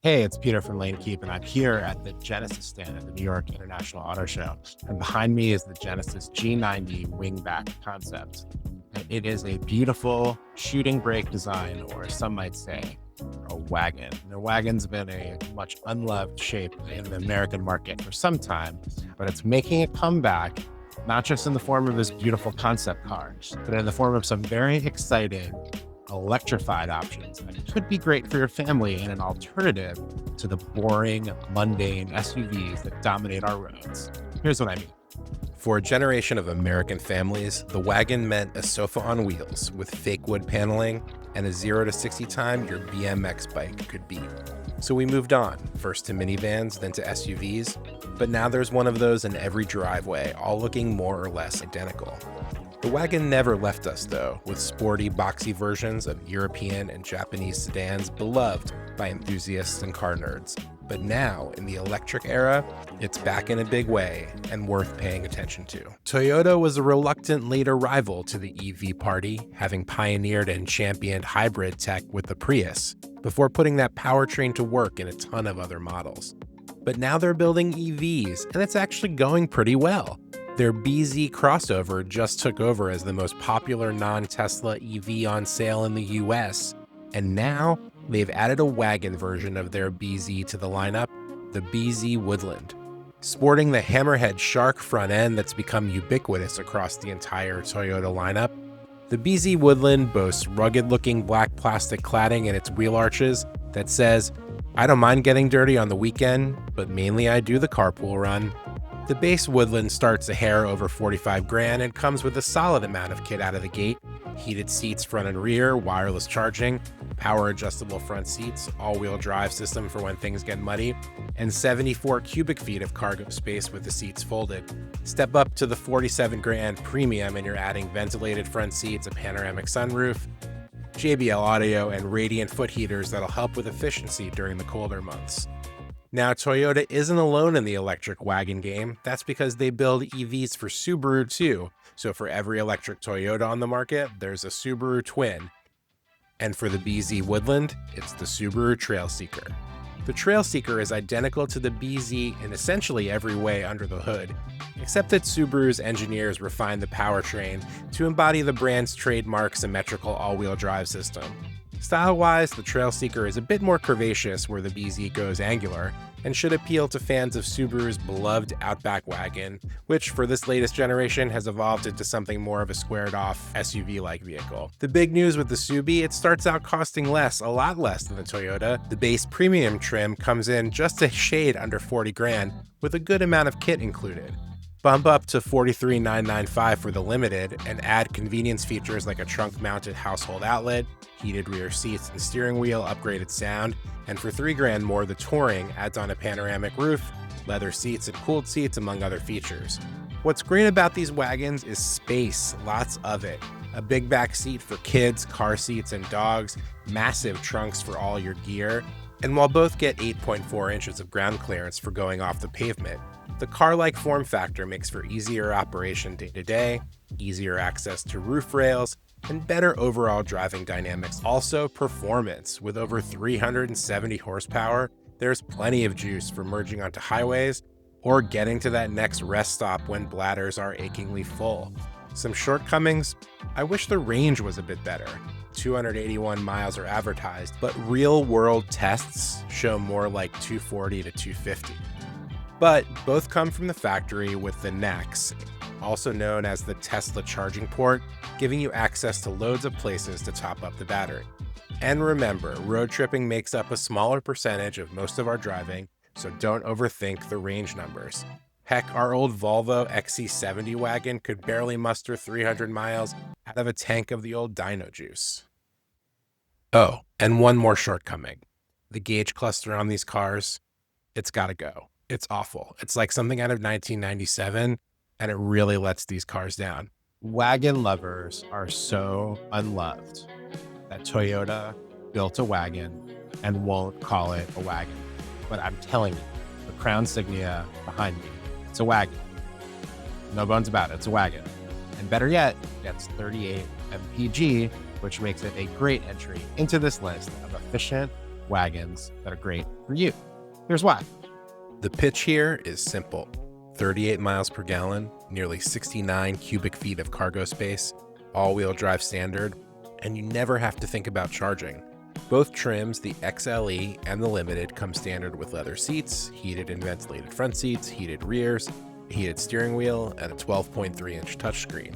Hey, it's Peter from Lane Keep, and I'm here at the Genesis stand at the New York International Auto Show. And behind me is the Genesis G90 wingback concept. And it is a beautiful shooting brake design, or some might say, a wagon. The wagon's been a much unloved shape in the American market for some time, but it's making a comeback, not just in the form of this beautiful concept car, but in the form of some very exciting electrified options that could be great for your family and an alternative to the boring, mundane SUVs that dominate our roads. Here's what I mean. For a generation of American families, the wagon meant a sofa on wheels with fake wood paneling and a 0 to 60 time your BMX bike could beat. So we moved on, first to minivans, then to SUVs, but now there's one of those in every driveway, all looking more or less identical. The wagon never left us though, with sporty, boxy versions of European and Japanese sedans beloved by enthusiasts and car nerds. But now, in the electric era, it's back in a big way and worth paying attention to. Toyota was a reluctant later rival to the EV party, having pioneered and championed hybrid tech with the Prius, before putting that powertrain to work in a ton of other models. But now they're building EVs, and it's actually going pretty well. Their BZ crossover just took over as the most popular non-Tesla EV on sale in the US, and now they've added a wagon version of their BZ to the lineup, the BZ Woodland. Sporting the hammerhead shark front end that's become ubiquitous across the entire Toyota lineup, the BZ Woodland boasts rugged-looking black plastic cladding in its wheel arches that says, "I don't mind getting dirty on the weekend, but mainly I do the carpool run." The base Woodland starts a hair over 45 grand and comes with a solid amount of kit out of the gate. Heated seats front and rear, wireless charging, power adjustable front seats, all-wheel drive system for when things get muddy, and 74 cubic feet of cargo space with the seats folded. Step up to the 47 grand premium and you're adding ventilated front seats, a panoramic sunroof, JBL audio, and radiant foot heaters that'll help with efficiency during the colder months. Now, Toyota isn't alone in the electric wagon game. That's because they build EVs for Subaru too. So for every electric Toyota on the market, there's a Subaru twin. And for the BZ Woodland, it's the Subaru Trailseeker. The Trailseeker is identical to the BZ in essentially every way under the hood, except that Subaru's engineers refined the powertrain to embody the brand's trademark symmetrical all-wheel drive system. Style-wise, the Trailseeker is a bit more curvaceous where the BZ goes angular, and should appeal to fans of Subaru's beloved Outback wagon, which for this latest generation has evolved into something more of a squared-off SUV-like vehicle. The big news with the Subi, it starts out costing less, a lot less than the Toyota. The base premium trim comes in just a shade under 40 grand, with a good amount of kit included. Bump up to $43,995 for the Limited and add convenience features like a trunk-mounted household outlet, heated rear seats and steering wheel, upgraded sound, and for $3 grand more, the Touring adds on a panoramic roof, leather seats, and cooled seats, among other features. What's great about these wagons is space, lots of it. A big back seat for kids, car seats, and dogs, massive trunks for all your gear, and while both get 8.4 inches of ground clearance for going off the pavement, the car-like form factor makes for easier operation day-to-day, easier access to roof rails, and better overall driving dynamics. Also, performance. With over 370 horsepower, there's plenty of juice for merging onto highways or getting to that next rest stop when bladders are achingly full. Some shortcomings? I wish the range was a bit better. 281 miles are advertised, but real-world tests show more like 240 to 250. But both come from the factory with the NACS, also known as the Tesla charging port, giving you access to loads of places to top up the battery. And remember, road tripping makes up a smaller percentage of most of our driving, so don't overthink the range numbers. Heck, our old Volvo XC70 wagon could barely muster 300 miles out of a tank of the old Dino juice. Oh, and one more shortcoming. The gauge cluster on these cars, it's gotta go. It's awful. It's like something out of 1997, and it really lets these cars down. Wagon lovers are so unloved that Toyota built a wagon and won't call it a wagon. But I'm telling you, the Crown Signia behind me, it's a wagon. No bones about it, it's a wagon. And better yet, it gets 38 mpg, which makes it a great entry into this list of efficient, wagons that are great for you. Here's why. The pitch here is simple. 38 miles per gallon, nearly 69 cubic feet of cargo space, all-wheel drive standard, and you never have to think about charging. Both trims, the XLE and the Limited, come standard with leather seats, heated and ventilated front seats, heated rears, a heated steering wheel, and a 12.3-inch touchscreen.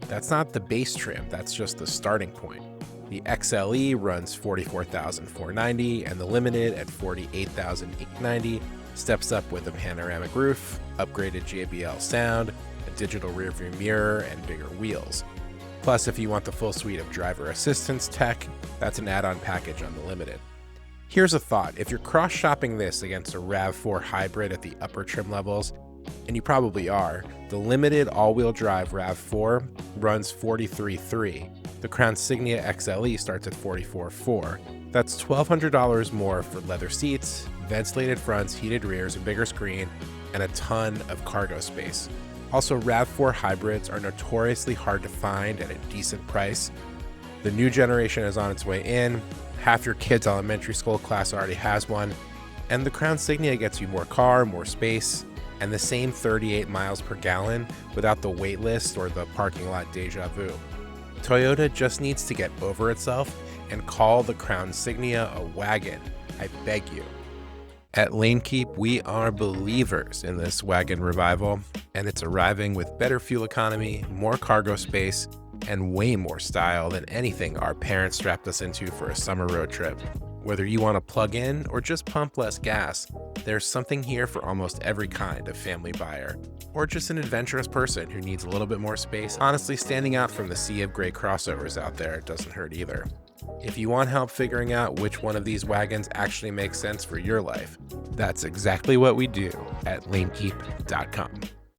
That's not the base trim, that's just the starting point. The XLE runs $44,490 and the Limited at $48,890 steps up with a panoramic roof, upgraded JBL sound, a digital rearview mirror, and bigger wheels. Plus, if you want the full suite of driver assistance tech, that's an add-on package on the Limited. Here's a thought. If you're cross-shopping this against a RAV4 Hybrid at the upper trim levels, and you probably are, the Limited all-wheel drive RAV4 runs $43,300. The Crown Signia XLE starts at $44,400. That's $1,200 more for leather seats, ventilated fronts, heated rears, a bigger screen, and a ton of cargo space. Also, RAV4 hybrids are notoriously hard to find at a decent price. The new generation is on its way in. Half your kid's elementary school class already has one. And the Crown Signia gets you more car, more space, and the same 38 miles per gallon without the wait list or the parking lot deja vu. Toyota just needs to get over itself and call the Crown Signia a wagon. I beg you. At Lane Keep, we are believers in this wagon revival, and it's arriving with better fuel economy, more cargo space, and way more style than anything our parents strapped us into for a summer road trip. Whether you want to plug in or just pump less gas, there's something here for almost every kind of family buyer, or just an adventurous person who needs a little bit more space. Honestly, standing out from the sea of gray crossovers out there doesn't hurt either. If you want help figuring out which one of these wagons actually makes sense for your life, that's exactly what we do at lanekeep.com.